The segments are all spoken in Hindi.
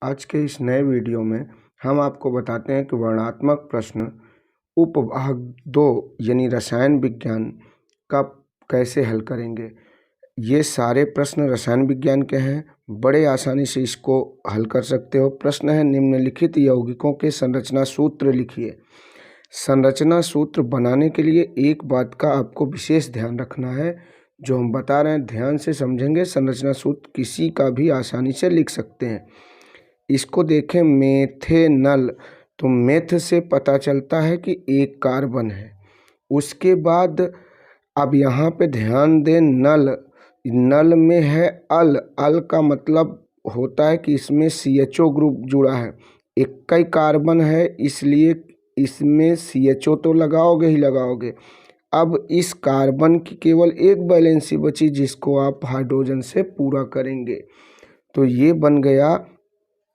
आज के इस नए वीडियो में हम आपको बताते हैं कि वर्णनात्मक प्रश्न उपभाग 2 यानी रसायन विज्ञान का कैसे हल करेंगे। ये सारे प्रश्न रसायन विज्ञान के हैं, बड़े आसानी से इसको हल कर सकते हो। प्रश्न है, निम्नलिखित यौगिकों के संरचना सूत्र लिखिए। संरचना सूत्र बनाने के लिए एक बात का आपको विशेष ध्यान रखना है, जो हम बता रहे हैं ध्यान से समझेंगे। संरचना सूत्र किसी का भी आसानी से लिख सकते हैं। इसको देखें, मेथेनल, तो मेथ से पता चलता है कि एक कार्बन है। उसके बाद अब यहाँ पे ध्यान दें, नल, नल में है अल, अल का मतलब होता है कि इसमें CHO ग्रुप जुड़ा है। एक ही कार्बन है, इसलिए इसमें CHO तो लगाओगे ही लगाओगे। अब इस कार्बन की केवल एक वैलेंसी बची, जिसको आप हाइड्रोजन से पूरा करेंगे। तो ये बन गया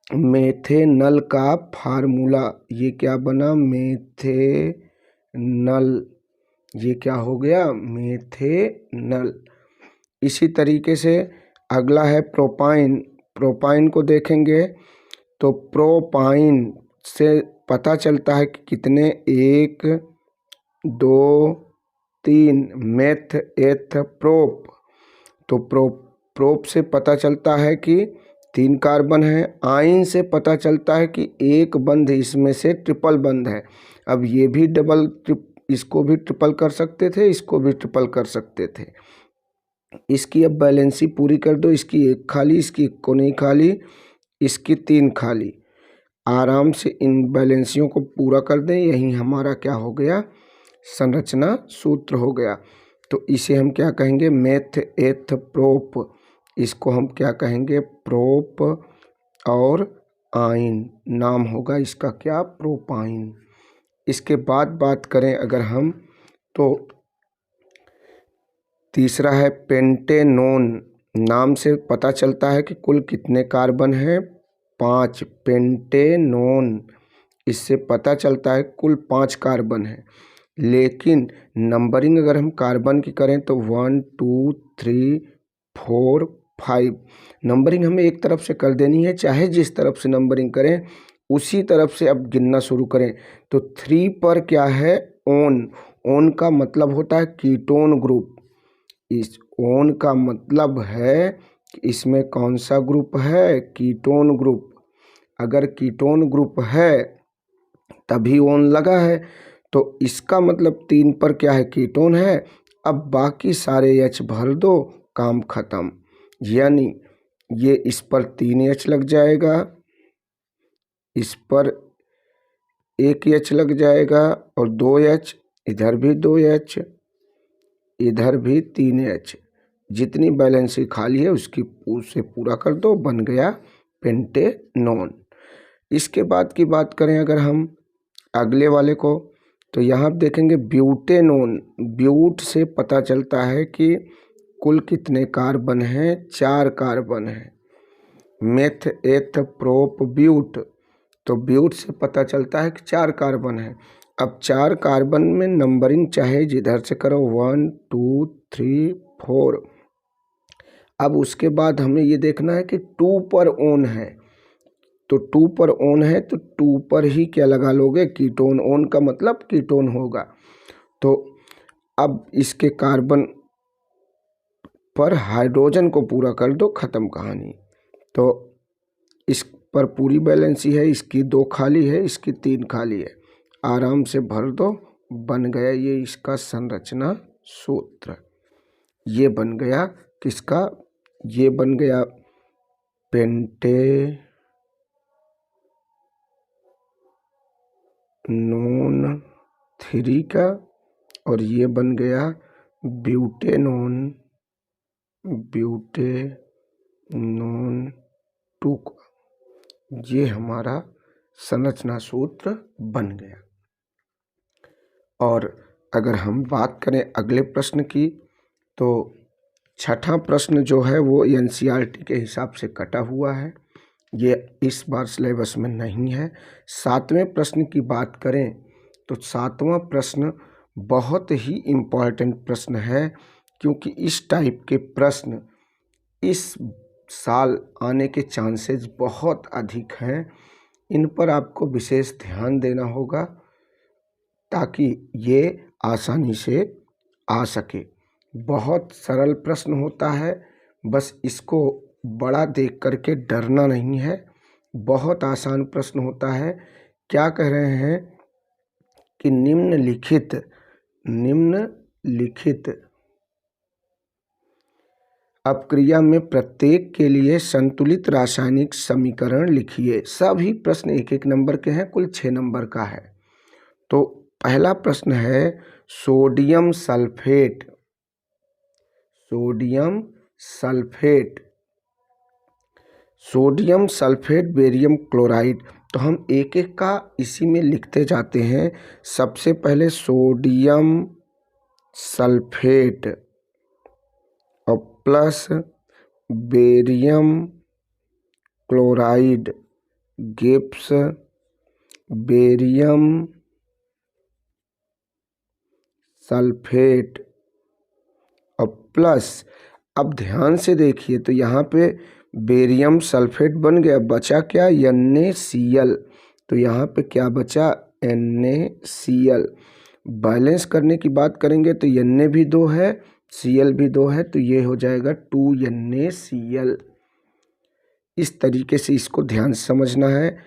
मेथेनल का फार्मूला। ये क्या बना? मेथेनल। ये क्या हो गया? मेथेनल। इसी तरीके से अगला है प्रोपाइन। प्रोपाइन को देखेंगे तो प्रोपाइन से पता चलता है कि कितने, 1 2 3 मेथ एथ प्रोप। तो प्रोप से पता चलता है कि 3 कार्बन है। आइन से पता चलता है कि एक बंध इसमें से ट्रिपल बंध है। अब ये भी इसको भी ट्रिपल कर सकते थे, इसको भी ट्रिपल कर सकते थे। इसकी अब बैलेंसी पूरी कर दो। इसकी 1 खाली, इसकी 1 को नहीं खाली, इसकी 3 खाली। आराम से इन बैलेंसियों को पूरा कर दें। यही हमारा क्या हो गया? संरचना सूत्र हो गया। तो इसे हम क्या कहेंगे? मेथ एथ प्रोप। इसको हम क्या कहेंगे? प्रोप। और आइन नाम होगा इसका क्या? प्रोपाइन। इसके बाद बात करें अगर हम, तो तीसरा है पेंटेनोन। नाम से पता चलता है कि कुल कितने कार्बन हैं? 5। पेंटेनोन, इससे पता चलता है कुल 5 कार्बन है। लेकिन नंबरिंग अगर हम कार्बन की करें तो 1 2 3 4 5 नंबरिंग हमें एक तरफ से कर देनी है। चाहे जिस तरफ से नंबरिंग करें उसी तरफ से अब गिनना शुरू करें। तो 3 पर क्या है? ओन। ओन का मतलब होता है कीटोन ग्रुप। इस ओन का मतलब है कि इसमें कौन सा ग्रुप है? Ketone group. अगर कीटोन ग्रुप है तभी ओन लगा है, तो इसका मतलब 3 पर क्या है? कीटोन है। अब बाकी सारे H भर दो, काम खत्म। यानी ये इस पर 3 H लग जाएगा, इस पर 1 H लग जाएगा और 2 H, इधर भी 2 H, इधर भी 3 H। जितनी बैलेंसी खाली है उससे पूरा कर दो, बन गया पेंटेनोन। इसके बाद की बात करें अगर हम अगले वाले को, तो यहाँ देखेंगे ब्यूटेनोन। ब्यूट से पता चलता है कि कुल कितने कार्बन हैं? 4 कार्बन हैं। मेथ एथ प्रोप ब्यूट, तो ब्यूट से पता चलता है कि 4 कार्बन है। अब 4 कार्बन में नंबरिंग चाहे जिधर से करो, 1 2 3 4। अब उसके बाद हमें ये देखना है कि 2 पर ओन है। तो 2 पर ओन है तो 2 पर ही क्या लगा लोगे? कीटोन। ओन का मतलब कीटोन होगा। तो अब इसके कार्बन पर हाइड्रोजन को पूरा कर दो, ख़त्म कहानी। तो इस पर पूरी बैलेंसी है, इसकी 2 खाली है, इसकी 3 खाली है। आराम से भर दो, बन गया ये इसका संरचना सूत्र। ये बन गया किसका? ये बन गया पेंटेनोन 3 का, और ये बन गया ब्यूटेनोन 2 का। ये हमारा संरचना सूत्र बन गया। और अगर हम बात करें अगले प्रश्न की, तो छठा प्रश्न जो है वो NCERT के हिसाब से कटा हुआ है, ये इस बार सिलेबस में नहीं है। 7वें प्रश्न की बात करें तो 7वां प्रश्न बहुत ही इम्पॉर्टेंट प्रश्न है, क्योंकि इस टाइप के प्रश्न इस साल आने के चांसेस बहुत अधिक हैं। इन पर आपको विशेष ध्यान देना होगा ताकि ये आसानी से आ सके। बहुत सरल प्रश्न होता है, बस इसको बड़ा देख करके डरना नहीं है। बहुत आसान प्रश्न होता है। क्या कह रहे हैं कि निम्नलिखित अपक्रिया में प्रत्येक के लिए संतुलित रासायनिक समीकरण लिखिए। सभी प्रश्न एक एक नंबर के हैं, कुल 6 नंबर का है। तो पहला प्रश्न है सोडियम सल्फेट बेरियम क्लोराइड। तो हम एक एक का इसी में लिखते जाते हैं। सबसे पहले सोडियम सल्फेट और plus barium chloride, Gibbs barium sulphate और प्लस, अब ध्यान से देखिए तो यहाँ पे बेरियम सल्फेट बन गया, बचा क्या, NaCl। तो यहाँ पे क्या बचा, NaCl। बैलेंस करने की बात करेंगे तो Na भी 2 है, Cl भी 2 है, तो ये हो जाएगा 2NaCl। इस तरीके से इसको ध्यान से समझना है।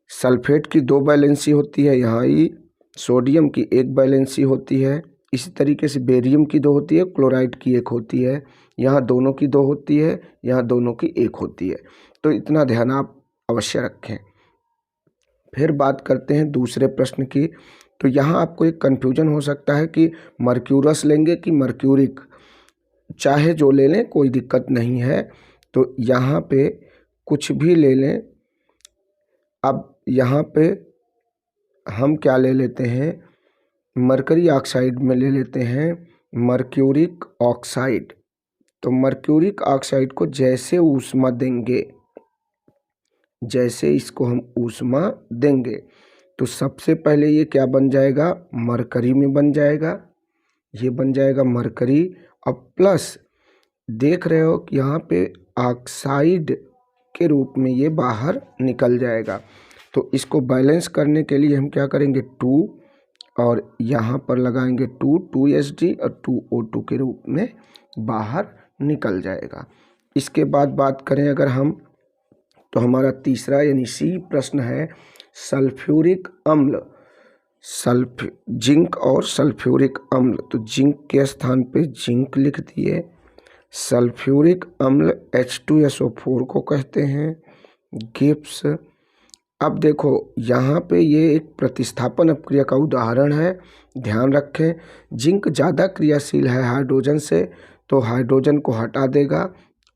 सल्फेट की 2 वैलेंसी होती है, यहाँ ही सोडियम की 1 वैलेंसी होती है। इसी तरीके से बेरियम की 2 होती है, क्लोराइड की 1 होती है। यहाँ दोनों की 2 होती है, यहाँ दोनों की 1 होती है। तो इतना ध्यान आप अवश्य रखें। फिर बात करते हैं दूसरे प्रश्न की। तो यहाँ आपको एक कन्फ्यूजन हो सकता है कि मर्क्यूरस लेंगे कि मर्क्यूरिक। चाहे जो ले लें, कोई दिक्कत नहीं है। तो यहाँ पे कुछ भी ले लें। अब यहाँ पे हम क्या ले लेते हैं, मरकरी ऑक्साइड में ले लेते हैं मर्क्यूरिक ऑक्साइड। तो मर्क्यूरिक ऑक्साइड को जैसे ऊष्मा देंगे, जैसे इसको हम ऊष्मा देंगे, तो सबसे पहले ये क्या बन जाएगा, मरकरी में बन जाएगा। ये बन जाएगा मरकरी। अब प्लस देख रहे हो कि यहाँ पे ऑक्साइड के रूप में ये बाहर निकल जाएगा। तो इसको बैलेंस करने के लिए हम क्या करेंगे, 2 और यहाँ पर लगाएंगे 2Sd और 2O2 के रूप में बाहर निकल जाएगा। इसके बाद बात करें अगर हम, तो हमारा तीसरा यानी सी प्रश्न है सल्फ्यूरिक अम्ल, जिंक और सल्फ्यूरिक अम्ल। तो जिंक के स्थान पे जिंक लिख दिए। सल्फ्यूरिक अम्ल H2SO4 को कहते हैं, गिब्स। अब देखो यहाँ पे ये एक प्रतिस्थापन अपक्रिया का उदाहरण है, ध्यान रखें। जिंक ज़्यादा क्रियाशील है हाइड्रोजन से, तो हाइड्रोजन को हटा देगा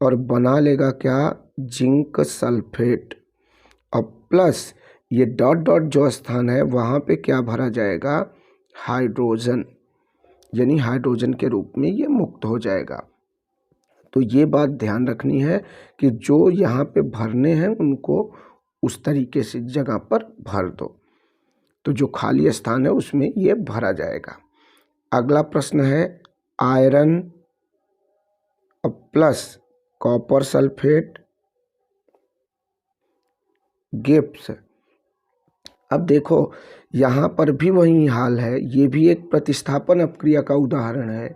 और बना लेगा क्या, जिंक सल्फेट। और प्लस ये डॉट डॉट जो स्थान है वहाँ पे क्या भरा जाएगा, हाइड्रोजन, यानी हाइड्रोजन के रूप में ये मुक्त हो जाएगा। तो ये बात ध्यान रखनी है कि जो यहाँ पे भरने हैं उनको उस तरीके से जगह पर भर दो, तो जो खाली स्थान है उसमें ये भरा जाएगा। अगला प्रश्न है iron plus copper sulphate, Gibbs. अब देखो यहाँ पर भी वही हाल है, ये भी एक प्रतिस्थापन अपक्रिया का उदाहरण है।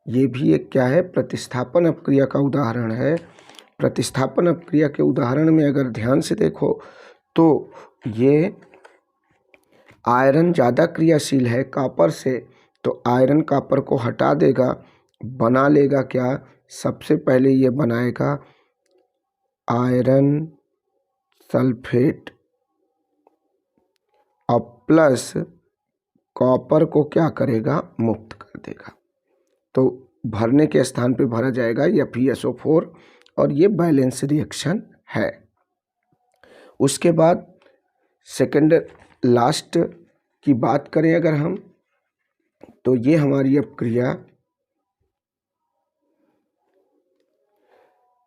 ये भी एक क्या है, प्रतिस्थापन अपक्रिया का उदाहरण है। प्रतिस्थापन अपक्रिया के उदाहरण में अगर ध्यान से देखो तो ये आयरन ज़्यादा क्रियाशील है कॉपर से, तो आयरन कॉपर को हटा देगा, बना लेगा क्या, सबसे पहले ये बनाएगा आयरन सल्फेट और प्लस कॉपर को क्या करेगा, मुक्त कर देगा। तो भरने के स्थान पे भरा जाएगा FeSO4 और ये बैलेंस रिएक्शन है। उसके बाद सेकेंड लास्ट की बात करें अगर हम, तो ये हमारी अपक्रिया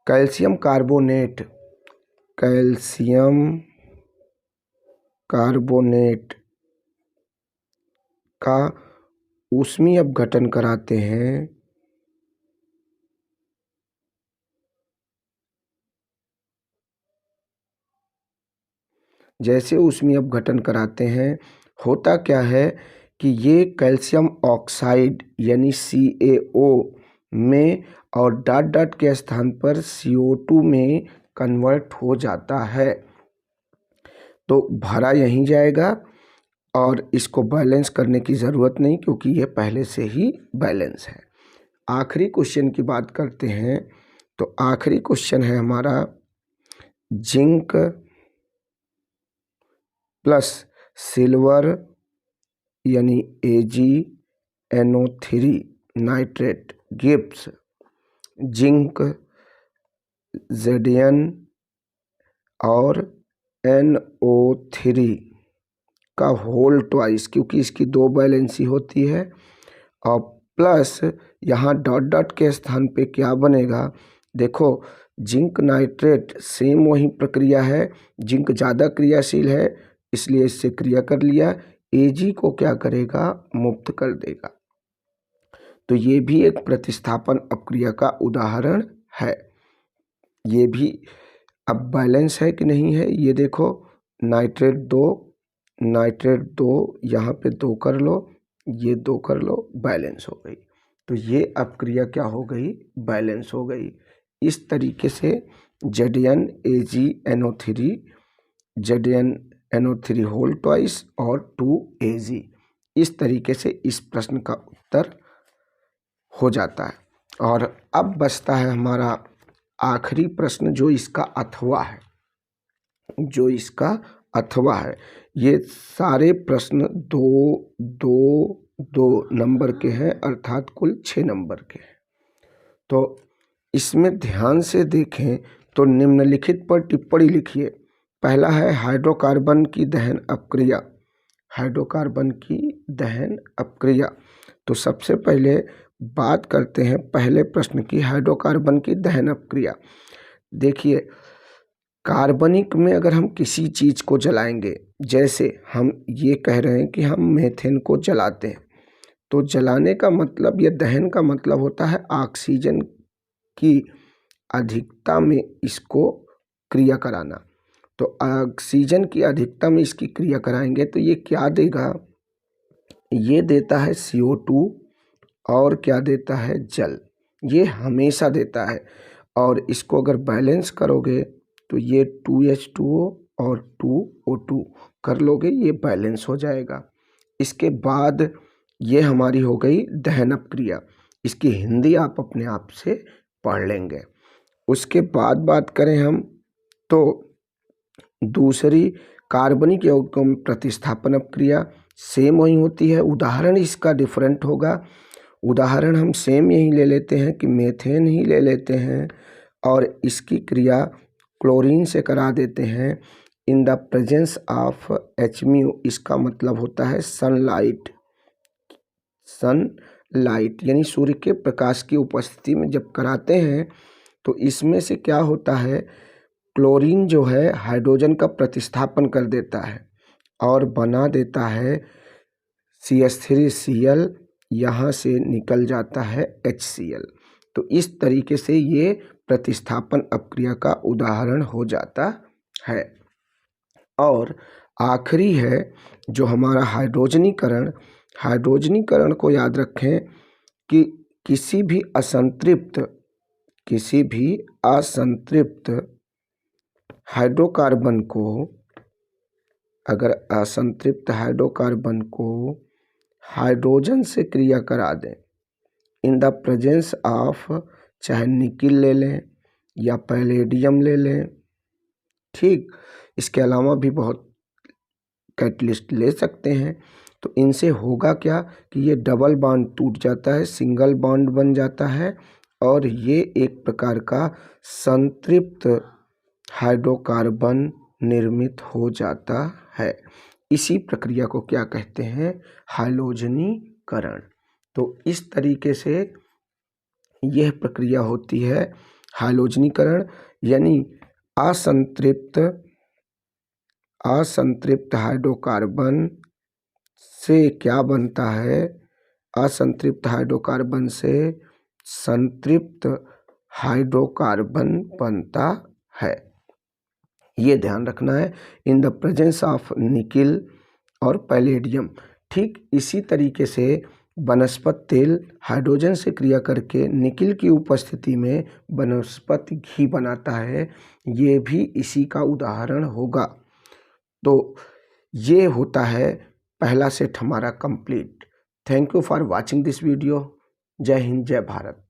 कैल्शियम कार्बोनेट का ऊष्मीय अपघटन कराते हैं जैसे उसमें अपघटन कराते हैं, होता क्या है कि ये कैल्शियम ऑक्साइड यानी CaO में और डॉट डॉट के स्थान पर CO2 में कन्वर्ट हो जाता है। तो भरा यहीं जाएगा और इसको बैलेंस करने की ज़रूरत नहीं, क्योंकि ये पहले से ही बैलेंस है। आखिरी क्वेश्चन की बात करते हैं। तो आखिरी क्वेश्चन है हमारा, जिंक प्लस सिल्वर यानी AgNO3 nitrate gives zinc Zn और NO3 का होल ट्वाइस, क्योंकि इसकी दो बैलेंसी होती है, और प्लस यहाँ डॉट डॉट के स्थान पे क्या बनेगा, देखो जिंक नाइट्रेट सेम वही प्रक्रिया है, जिंक ज़्यादा क्रियाशील है इसलिए इससे क्रिया कर लिया, Ag को क्या करेगा, मुक्त कर देगा। तो ये भी एक प्रतिस्थापन अपक्रिया का उदाहरण है। ये भी अब बैलेंस है कि नहीं है, ये देखो नाइट्रेट 2 यहाँ पे 2 कर लो, ये 2 कर लो, बैलेंस हो गई। तो ये अपक्रिया क्या हो गई, बैलेंस हो गई। इस तरीके से ZnAgNO3 होल ट्वाइस और 2Ag, इस तरीके से इस प्रश्न का उत्तर हो जाता है। और अब बचता है हमारा आखिरी प्रश्न, जो इसका अथवा है। ये सारे प्रश्न 2 नंबर के हैं, अर्थात कुल 6 नंबर के हैं। तो इसमें ध्यान से देखें तो निम्नलिखित पर टिप्पणी लिखिए। पहला है हाइड्रोकार्बन की दहन अपक्रिया। तो सबसे पहले बात करते हैं पहले प्रश्न की, हाइड्रोकार्बन की दहन अपक्रिया। देखिए, कार्बनिक में अगर हम किसी चीज़ को जलाएंगे, जैसे हम ये कह रहे हैं कि हम मीथेन को जलाते हैं, तो जलाने का मतलब या दहन का मतलब होता है ऑक्सीजन की अधिकता में इसको क्रिया कराना। तो ऑक्सीजन की अधिकता में इसकी क्रिया कराएंगे तो ये क्या देगा, ये देता है CO2 और क्या देता है, जल। ये हमेशा देता है। और इसको अगर बैलेंस करोगे तो ये 2H2O और 2O2 कर लोगे, ये बैलेंस हो जाएगा। इसके बाद ये हमारी हो गई दहन अपक्रिया, इसकी हिंदी आप अपने आप से पढ़ लेंगे। उसके बाद बात करें हम तो दूसरी कार्बनिक यौगिकों में प्रतिस्थापन अपक्रिया सेम वही होती है, उदाहरण इसका डिफरेंट होगा। उदाहरण हम सेम यही ले लेते हैं कि मीथेन ही ले लेते हैं और इसकी क्रिया क्लोरीन से करा देते हैं इन द प्रेजेंस ऑफ HMu। इसका मतलब होता है सनलाइट यानी सूर्य के प्रकाश की उपस्थिति में जब कराते हैं तो इसमें से क्या होता है, क्लोरीन जो है हाइड्रोजन का प्रतिस्थापन कर देता है और बना देता है CH3Cl, यहाँ से निकल जाता है HCl। तो इस तरीके से ये प्रतिस्थापन अपक्रिया का उदाहरण हो जाता है। और आखिरी है जो हमारा हाइड्रोजनीकरण को याद रखें कि किसी भी असंतृप्त हाइड्रोकार्बन को, अगर असंतृप्त हाइड्रोकार्बन को हाइड्रोजन से क्रिया करा दें इन द प्रेजेंस ऑफ, चाहे निकिल ले लें या पैलेडियम ले लें, ठीक, इसके अलावा भी बहुत कैटलिस्ट ले सकते हैं, तो इनसे होगा क्या कि ये डबल बॉन्ड टूट जाता है, सिंगल बॉन्ड बन जाता है और ये एक प्रकार का संतृप्त हाइड्रोकार्बन निर्मित हो जाता है। इसी प्रक्रिया को क्या कहते हैं, हाइलोजनीकरण। तो इस तरीके से यह प्रक्रिया होती है हाइलोजनीकरण, यानी असंतृप्त हाइड्रोकार्बन से क्या बनता है, असंतृप्त हाइड्रोकार्बन से संतृप्त हाइड्रोकार्बन बनता है। ये ध्यान रखना है। In the presence of nickel और पैलेडियम। ठीक इसी तरीके से वनस्पति तेल हाइड्रोजन से क्रिया करके निकिल की उपस्थिति में वनस्पति घी बनाता है, ये भी इसी का उदाहरण होगा। तो ये होता है पहला सेट हमारा complete. Thank you for watching this video. जय हिंद, जय भारत।